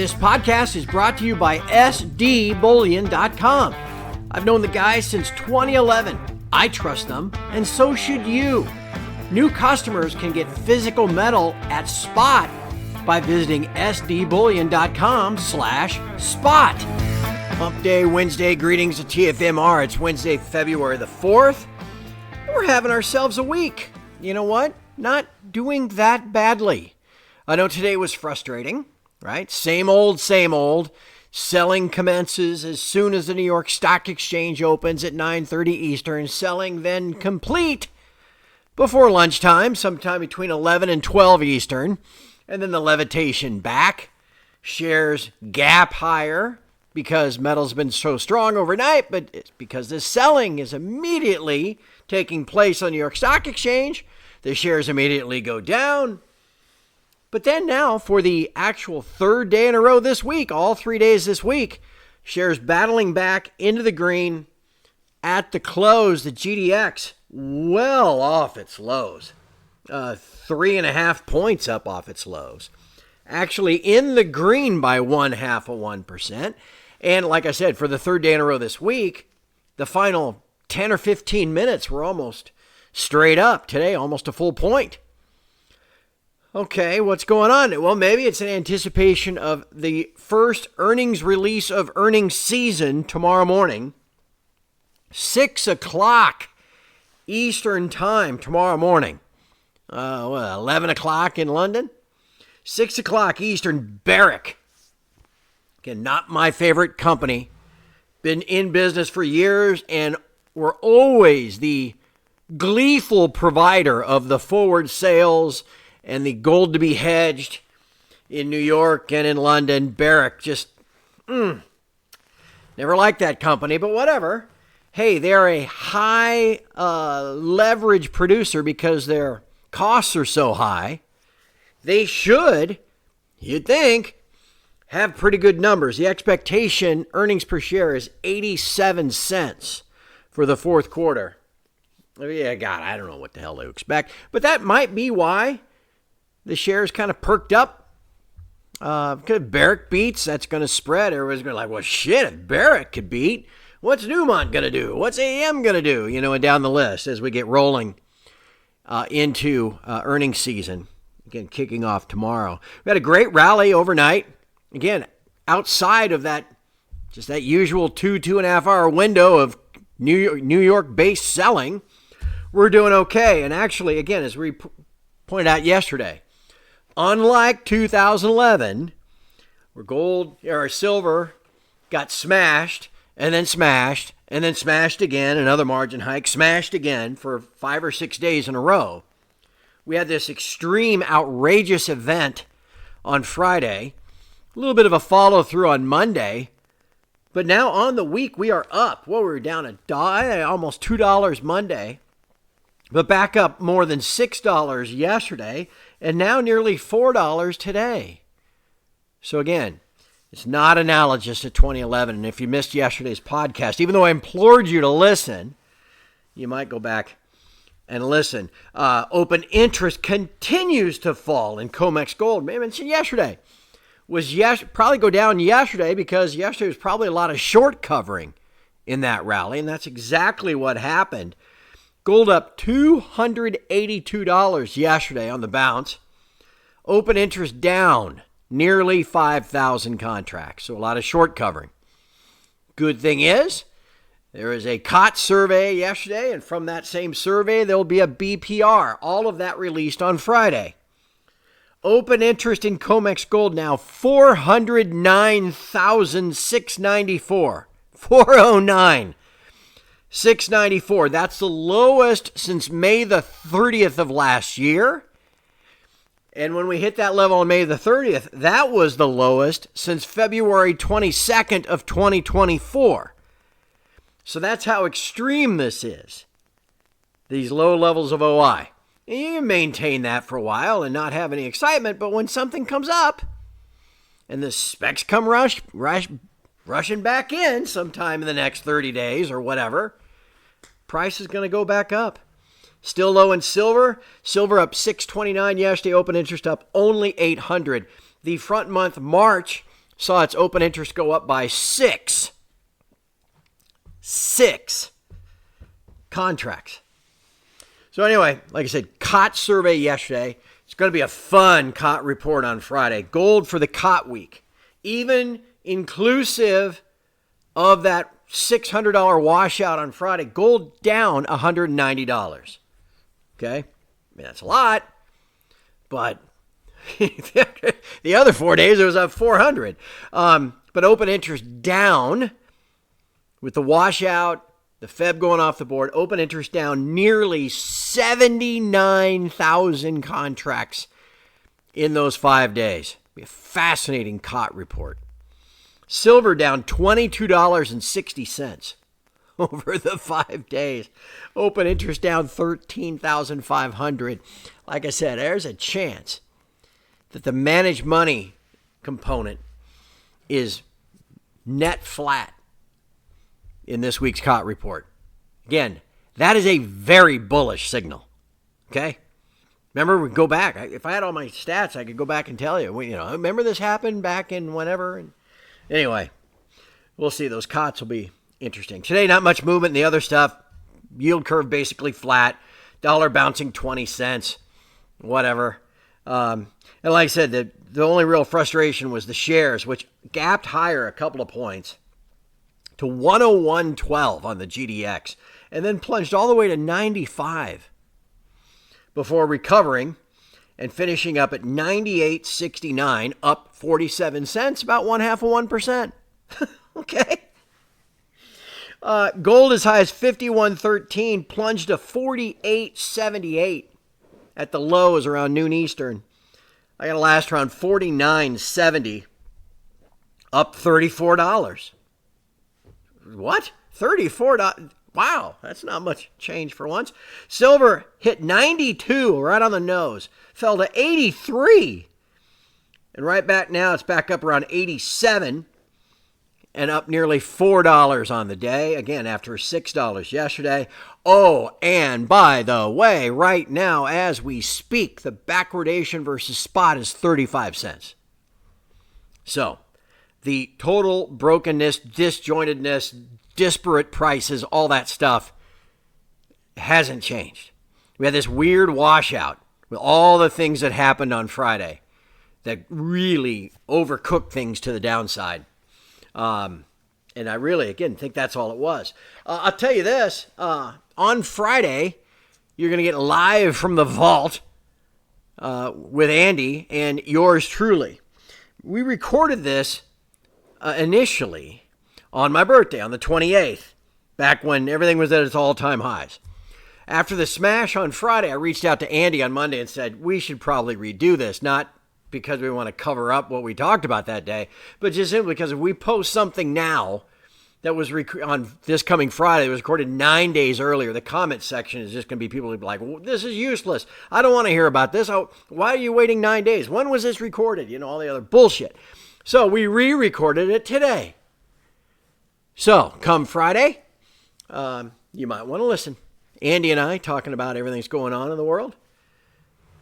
This podcast is brought to you by sdbullion.com. I've known the guys since 2011. I trust them, and so should you. New customers can get physical metal at spot by visiting sdbullion.com/spot. Hump Day Wednesday, greetings to TFMR. It's Wednesday, February the 4th. We're having ourselves a week. You know what? Not doing that badly. I know today was frustrating, right? Same old, same old. Selling commences as soon as the New York Stock Exchange opens at 9:30 Eastern. Selling then complete before lunchtime, sometime between 11 and 12 Eastern. And then the levitation back. Shares gap higher because metal's been so strong overnight, but it's because the selling is immediately taking place on New York Stock Exchange. The shares immediately go down. But then now for the actual third day in a row this week, all 3 days this week, shares battling back into the green at the close. The GDX well off its lows, 3.5 points up off its lows. Actually in the green by 0.5%. And like I said, for the third day in a row this week, the final 10 or 15 minutes were almost straight up. Today, almost a full point. Okay, what's going on? Well, maybe it's in anticipation of the first earnings release of earnings season tomorrow morning. 6 o'clock Eastern time tomorrow morning. 11 o'clock in London? 6 o'clock Eastern, Barrick. Again, not my favorite company. Been in business for years and were always the gleeful provider of the forward sales and the gold to be hedged in New York and in London. Barrick just, never liked that company, but whatever. Hey, they're a high leverage producer because their costs are so high. They should, you'd think, have pretty good numbers. The expectation earnings per share is 87 cents for the fourth quarter. Yeah, God, I don't know what the hell to expect, but that might be why the shares kind of perked up. Because Barrick beats, that's going to spread. Everybody's going to be like, well, shit, if Barrick could beat, what's Newmont going to do? What's AEM going to do? You know, and down the list as we get rolling into earnings season. Again, kicking off tomorrow. We had a great rally overnight. Again, outside of that, just that usual 2.5 hour window of New York-based selling, we're doing okay. And actually, again, as we pointed out yesterday, unlike 2011, where gold or silver got smashed and then smashed and then smashed again, another margin hike, smashed again for 5 or 6 days in a row, we had this extreme, outrageous event on Friday, a little bit of a follow-through on Monday, but now on the week we are up. Well, we were down almost $2 Monday, but back up more than $6 yesterday, and now nearly $4 today. So again, it's not analogous to 2011. And if you missed yesterday's podcast, even though I implored you to listen, you might go back and listen. Open interest continues to fall in COMEX Gold. I mentioned yesterday. Probably go down yesterday because yesterday was probably a lot of short covering in that rally, and that's exactly what happened. Gold up $282 yesterday on the bounce. Open interest down nearly 5,000 contracts, so a lot of short covering. Good thing is, there is a COT survey yesterday, and from that same survey, there'll be a BPR. All of that released on Friday. Open interest in COMEX Gold now 409,694. 409,694. That's the lowest since May the 30th of last year. And when we hit that level on May the 30th, that was the lowest since February 22nd of 2024. So that's how extreme this is. These low levels of OI. And you can maintain that for a while and not have any excitement, but when something comes up and the specs come rushing back in sometime in the next 30 days or whatever, price is going to go back up. Still low in silver. Silver up $6.29 yesterday. Open interest up only $800. The front month March saw its open interest go up by six contracts. So anyway, like I said, COT survey yesterday. It's going to be a fun COT report on Friday. Gold for the COT week, even inclusive of that $600 washout on Friday. Gold down $190. Okay, I mean that's a lot, but the other 4 days it was up 400. But open interest down with the washout, the Fed going off the board. Open interest down nearly 79,000 contracts in those 5 days. It'll be a fascinating COT report. Silver down $22.60 over the 5 days. Open interest down 13,500. Like I said, there's a chance that the managed money component is net flat in this week's COT report. Again, that is a very bullish signal. Okay? Remember, we go back. If I had all my stats, I could go back and tell you. Remember this happened back in whenever? And anyway, we'll see. Those COTs will be interesting. Today, not much movement in the other stuff. Yield curve basically flat. Dollar bouncing 20 cents. Whatever. And like I said, the only real frustration was the shares, which gapped higher a couple of points to 101.12 on the GDX and then plunged all the way to 95 before recovering and finishing up at 98.69, up 47 cents, about 0.5%. Okay. Gold as high as 51.13, plunged to 48.78 at the lows around noon Eastern. I got a last around 49.70, up $34. What? $34? Wow, that's not much change for once. Silver hit 92 right on the nose, fell to 83. And right back now, it's back up around 87 and up nearly $4 on the day. Again, after $6 yesterday. Oh, and by the way, right now, as we speak, the backwardation versus spot is 35 cents. So, the total brokenness, disjointedness, disparate prices, all that stuff hasn't changed. We had this weird washout with all the things that happened on Friday that really overcooked things to the downside. And I really, again, think that's all it was. I'll tell you this. On Friday, you're going to get live from the vault with Andy and yours truly. We recorded this initially on my birthday, on the 28th, back when everything was at its all-time highs. After the smash on Friday, I reached out to Andy on Monday and said, we should probably redo this, not because we want to cover up what we talked about that day, but just simply because if we post something now that was on this coming Friday, it was recorded 9 days earlier, the comment section is just going to be people who be like, well, this is useless. I don't want to hear about this. Why are you waiting 9 days? When was this recorded? All the other bullshit. So we re-recorded it today. So, come Friday, you might want to listen. Andy and I talking about everything that's going on in the world.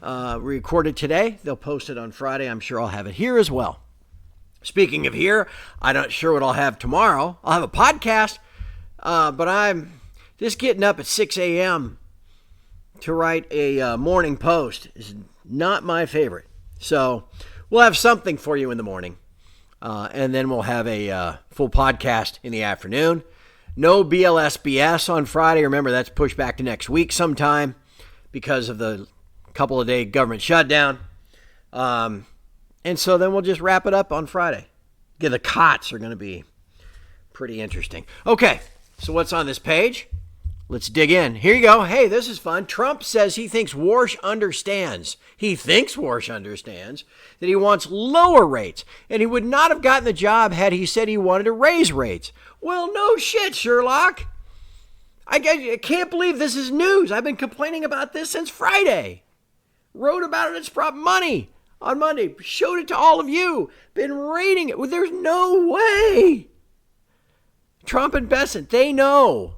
Recorded today. They'll post it on Friday. I'm sure I'll have it here as well. Speaking of here, I'm not sure what I'll have tomorrow. I'll have a podcast, but I'm just getting up at 6 a.m. to write a morning post is not my favorite. So, we'll have something for you in the morning. And then we'll have a full podcast in the afternoon. No BLSBS on Friday. Remember, that's pushed back to next week sometime because of the couple of day government shutdown. And so then we'll just wrap it up on Friday. Again, the COTs are going to be pretty interesting. Okay, so what's on this page? Let's dig in. Here you go. Hey, this is fun. Trump says he thinks Warsh understands. He thinks Warsh understands that he wants lower rates, and he would not have gotten the job had he said he wanted to raise rates. Well, no shit, Sherlock. I can't believe this is news. I've been complaining about this since Friday. Wrote about it at Prop Money on Monday. Showed it to all of you. Been rating it. Well, there's no way. Trump and Bessent, they know.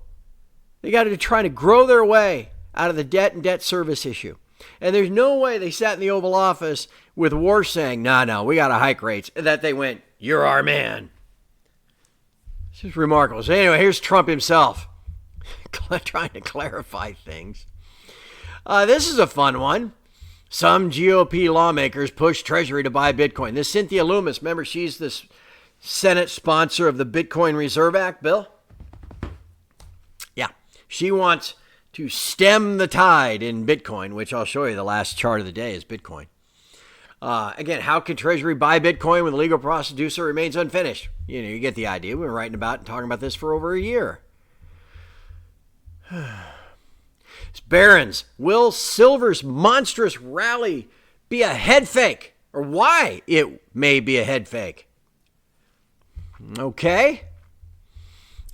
They got to try to grow their way out of the debt and debt service issue. And there's no way they sat in the Oval Office with War saying, no, we got to hike rates. And that they went, you're our man. It's just remarkable. So anyway, here's Trump himself trying to clarify things. This is a fun one. Some GOP lawmakers push Treasury to buy Bitcoin. This Cynthia Loomis, remember she's this Senate sponsor of the Bitcoin Reserve Act bill? Yeah, she wants to stem the tide in Bitcoin, which I'll show you. The last chart of the day is Bitcoin. Again, how can Treasury buy Bitcoin when the legal process remains unfinished? You get the idea. We've been writing about and talking about this for over a year. Barron's, will Silver's monstrous rally be a head fake? Or why it may be a head fake? Okay.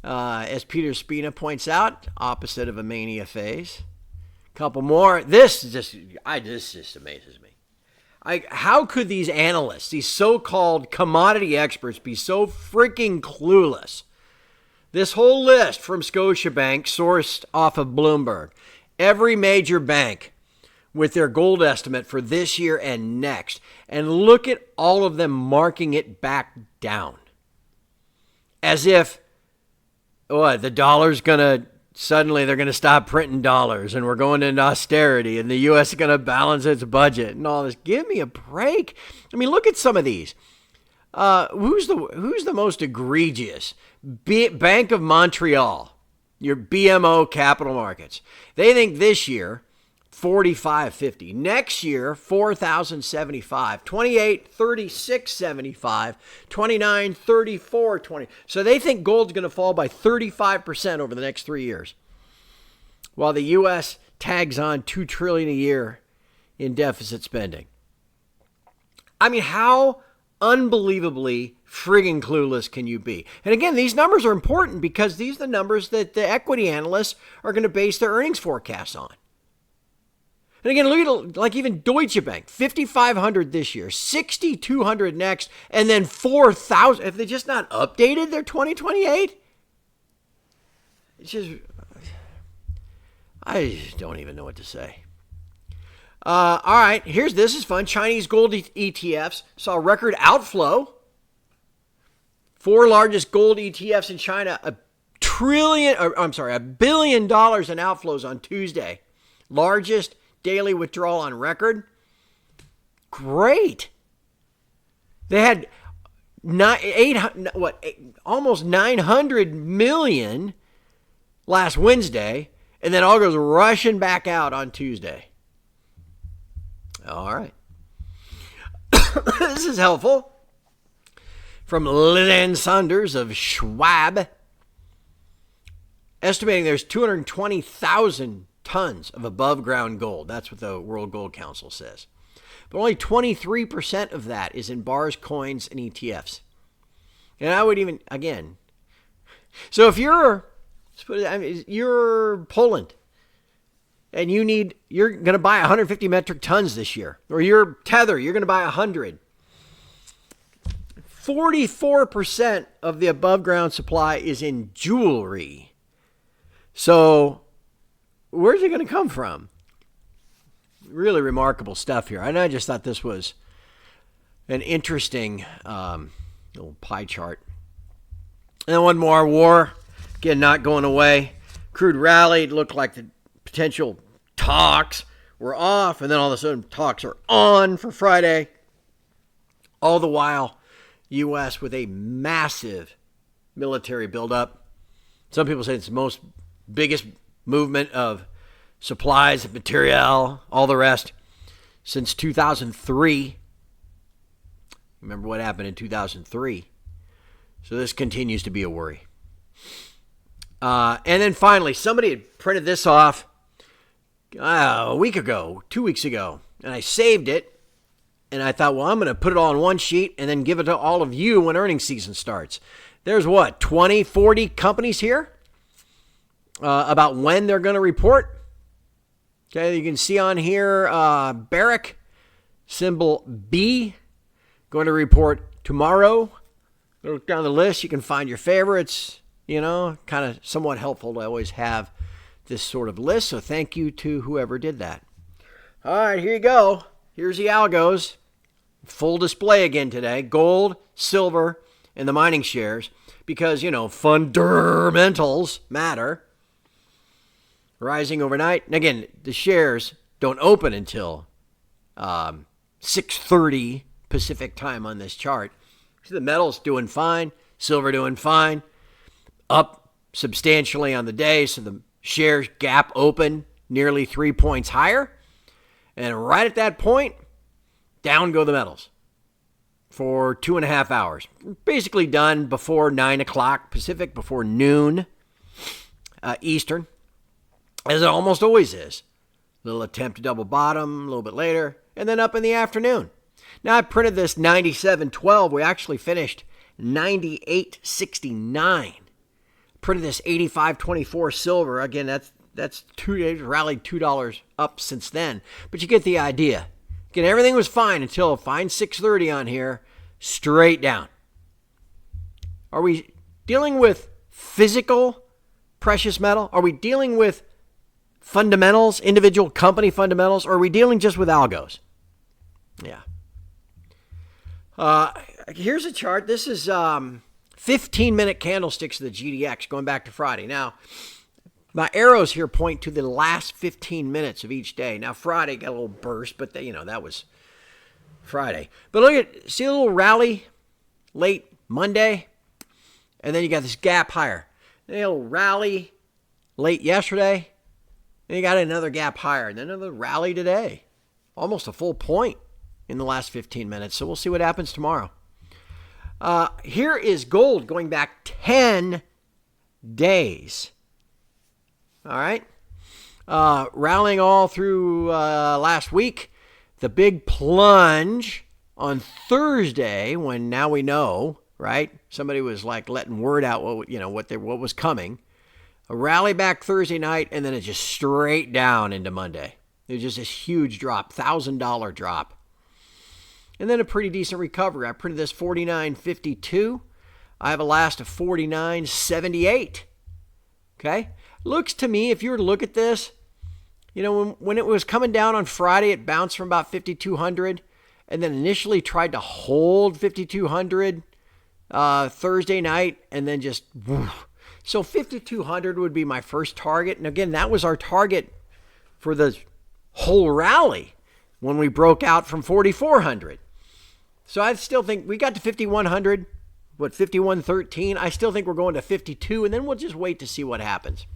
As Peter Spina points out, opposite of a mania phase. Couple more. This just amazes me. How could these analysts, these so-called commodity experts, be so freaking clueless? This whole list from Scotiabank, sourced off of Bloomberg. Every major bank with their gold estimate for this year and next. And look at all of them marking it back down. As if, the dollar's going to, suddenly they're going to stop printing dollars and we're going into austerity and the U.S. is going to balance its budget and all this. Give me a break. I mean, look at some of these. Who's the most egregious? Bank of Montreal, your BMO Capital Markets. They think this year, 45.50. Next year, 4,075. 28, 36.75. 29, 34.20. So they think gold's going to fall by 35% over the next 3 years, while the U.S. tags on $2 trillion a year in deficit spending. I mean, how unbelievably friggin' clueless can you be? And again, these numbers are important because these are the numbers that the equity analysts are going to base their earnings forecasts on. And again, look at like even Deutsche Bank, 5,500 this year, 6,200 next, and then 4,000. Have they just not updated their 2028? It's just, I don't even know what to say. All right, this is fun. Chinese gold ETFs saw record outflow. 4 largest gold ETFs in China, $1 billion in outflows on Tuesday. Largest daily withdrawal on record. Great. They had almost 900 million last Wednesday, and then all goes rushing back out on Tuesday. All right. This is helpful. From Lynn Saunders of Schwab, estimating there's 220,000 tons of above ground gold. That's what the World Gold Council says. But only 23% of that is in bars, coins, and ETFs. And I would even, again, so if you're Poland and you're going to buy 150 metric tons this year, or you're Tether, you're going to buy 100. 44% of the above ground supply is in jewelry. So where's it going to come from? Really remarkable stuff here. And I just thought this was an interesting little pie chart. And then one more. War, again, not going away. Crude rallied. Looked like the potential talks were off. And then all of a sudden, talks are on for Friday. All the while, U.S. with a massive military buildup. Some people say it's the biggest movement of supplies, material, all the rest since 2003. Remember what happened in 2003. So this continues to be a worry. And then finally, somebody had printed this off a week ago, 2 weeks ago, and I saved it. And I thought, well, I'm going to put it all on one sheet and then give it to all of you when earnings season starts. There's 20, 40 companies here about when they're going to report. Okay, you can see on here, Barrick, symbol B, going to report tomorrow. Look down the list. You can find your favorites, kind of somewhat helpful to always have this sort of list. So thank you to whoever did that. All right, here you go. Here's the algos. Full display again today. Gold, silver, and the mining shares. Because, fundamentals matter. Rising overnight. And again, the shares don't open until 6:30 Pacific time on this chart. See the metals doing fine. Silver doing fine. Up substantially on the day. So the shares gap open nearly 3 points higher. And right at that point, down go the metals for 2.5 hours. Basically done before 9 o'clock Pacific, before noon Eastern, as it almost always is. Little attempt to double bottom a little bit later, and then up in the afternoon. Now I printed this 97.12. We actually finished 98.69. Printed this 85.24 silver. Again, that's 2 days, rallied $2 up since then. But you get the idea. Again, everything was fine until fine 6:30 on here, straight down. Are we dealing with physical precious metal? Are we dealing with fundamentals, individual company fundamentals, or are we dealing just with algos? Yeah. Here's a chart. This is 15-minute candlesticks of the GDX going back to Friday. Now, my arrows here point to the last 15 minutes of each day. Now, Friday got a little burst, but that was Friday. But see a little rally late Monday, and then you got this gap higher. Then a little rally late yesterday, then you got another gap higher, and then another rally today. Almost a full point in the last 15 minutes, so we'll see what happens tomorrow. Here is gold going back 10 days. All right. Rallying all through last week. The big plunge on Thursday when now we know, right? Somebody was like letting word out what was coming. A rally back Thursday night, and then it just straight down into Monday. It was just this huge drop, $1,000 drop. And then a pretty decent recovery. I printed this 49.52. I have a last of 49.78. Okay? Looks to me, if you were to look at this, when it was coming down on Friday, it bounced from about 5,200 and then initially tried to hold 5,200 Thursday night and then just, woof. So 5,200 would be my first target. And again, that was our target for the whole rally when we broke out from 4,400. So I still think we got to 5,100, 5,113. I still think we're going to 52, and then we'll just wait to see what happens.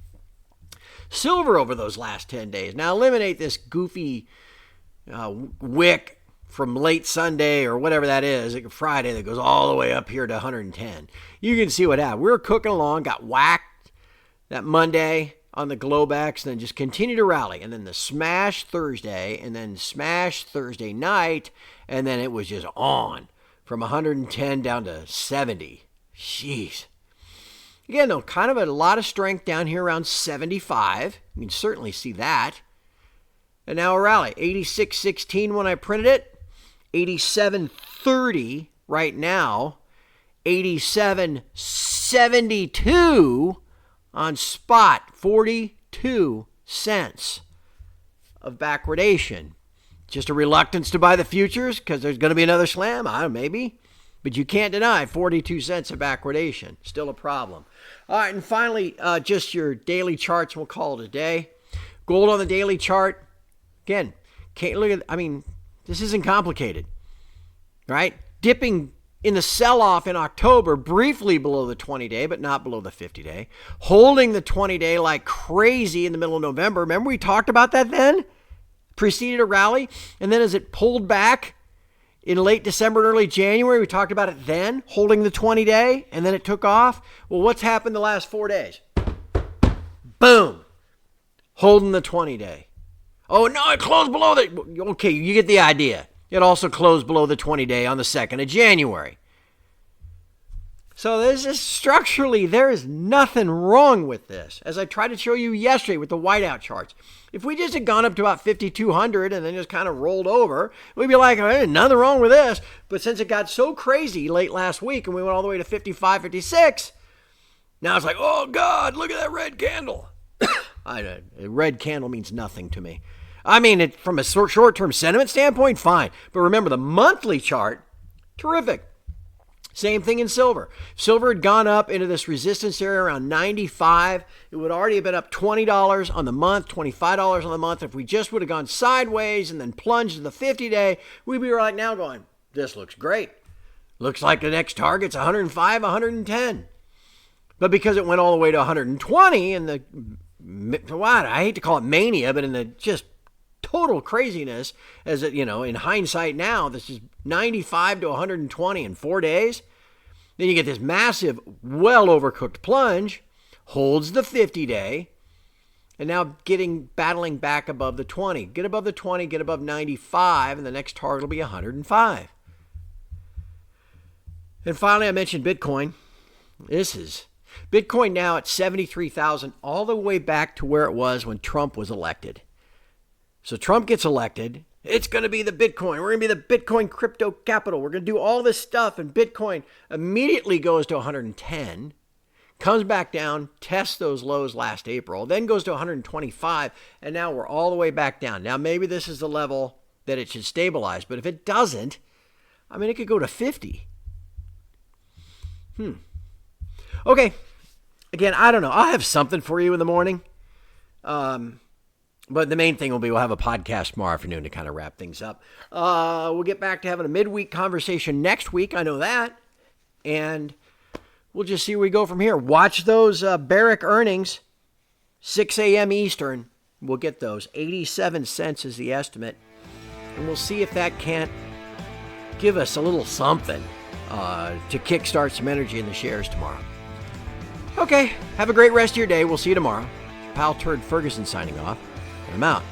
Silver over those last 10 days. Now eliminate this goofy wick from late Sunday or whatever that is, like Friday, that goes all the way up here to 110. You can see what happened. We were cooking along, got whacked that Monday on the Globex, and then just continue to rally. And then the smash Thursday, and then smash Thursday night, and then it was just on from 110 down to 70. Jeez. Again, though, kind of a lot of strength down here around 75. You can certainly see that. And now a rally. 86.16 when I printed it. 87.30 right now. 87.72 on spot. 42 cents of backwardation. Just a reluctance to buy the futures because there's going to be another slam. I don't know, maybe. But you can't deny 42 cents of backwardation. Still a problem. All right, and finally, just your daily charts. We'll call it a day. Gold on the daily chart. Again, can't look at. This isn't complicated, right? Dipping in the sell-off in October, briefly below the 20-day, but not below the 50-day. Holding the 20-day like crazy in the middle of November. Remember we talked about that then? Preceded a rally, and then as it pulled back in late December and early January, we talked about it then, holding the 20-day, and then it took off. Well, what's happened the last 4 days? Boom. Holding the 20-day. Oh, no, it closed below the... Okay, you get the idea. It also closed below the 20-day on the 2nd of January. So this is structurally, there is nothing wrong with this. As I tried to show you yesterday with the whiteout charts. If we just had gone up to about 5,200 and then just kind of rolled over, we'd be like, hey, nothing wrong with this. But since it got so crazy late last week and we went all the way to 55, 56, now it's like, oh, God, look at that red candle. A red candle means nothing to me. I mean, from a short-term sentiment standpoint, fine. But remember, the monthly chart, terrific. Same thing in silver. Silver had gone up into this resistance area around 95. It would already have been up $20 on the month, $25 on the month. If we just would have gone sideways and then plunged to the 50-day, we'd be right now going, this looks great. Looks like the next target's 105, 110. But because it went all the way to 120 and I hate to call it mania, but in the just total craziness, as it, in hindsight now, this is 95 to 120 in 4 days. Then you get this massive, well overcooked plunge, holds the 50-day, and now battling back above the 20. Get above the 20, get above 95, and the next target will be 105. And finally, I mentioned Bitcoin. This is Bitcoin now at 73,000, all the way back to where it was when Trump was elected. So Trump gets elected. It's going to be the Bitcoin. We're going to be the Bitcoin crypto capital. We're going to do all this stuff. And Bitcoin immediately goes to 110, comes back down, tests those lows last April, then goes to 125. And now we're all the way back down. Now, maybe this is the level that it should stabilize. But if it doesn't, it could go to 50. Okay. Again, I don't know. I'll have something for you in the morning. But the main thing will be we'll have a podcast tomorrow afternoon to kind of wrap things up. We'll get back to having a midweek conversation next week. I know that. And we'll just see where we go from here. Watch those Barrick earnings, 6 a.m. Eastern. We'll get those. 87 cents is the estimate. And we'll see if that can't give us a little something to kickstart some energy in the shares tomorrow. Okay, have a great rest of your day. We'll see you tomorrow. Pal Turd Ferguson signing off. I'm out.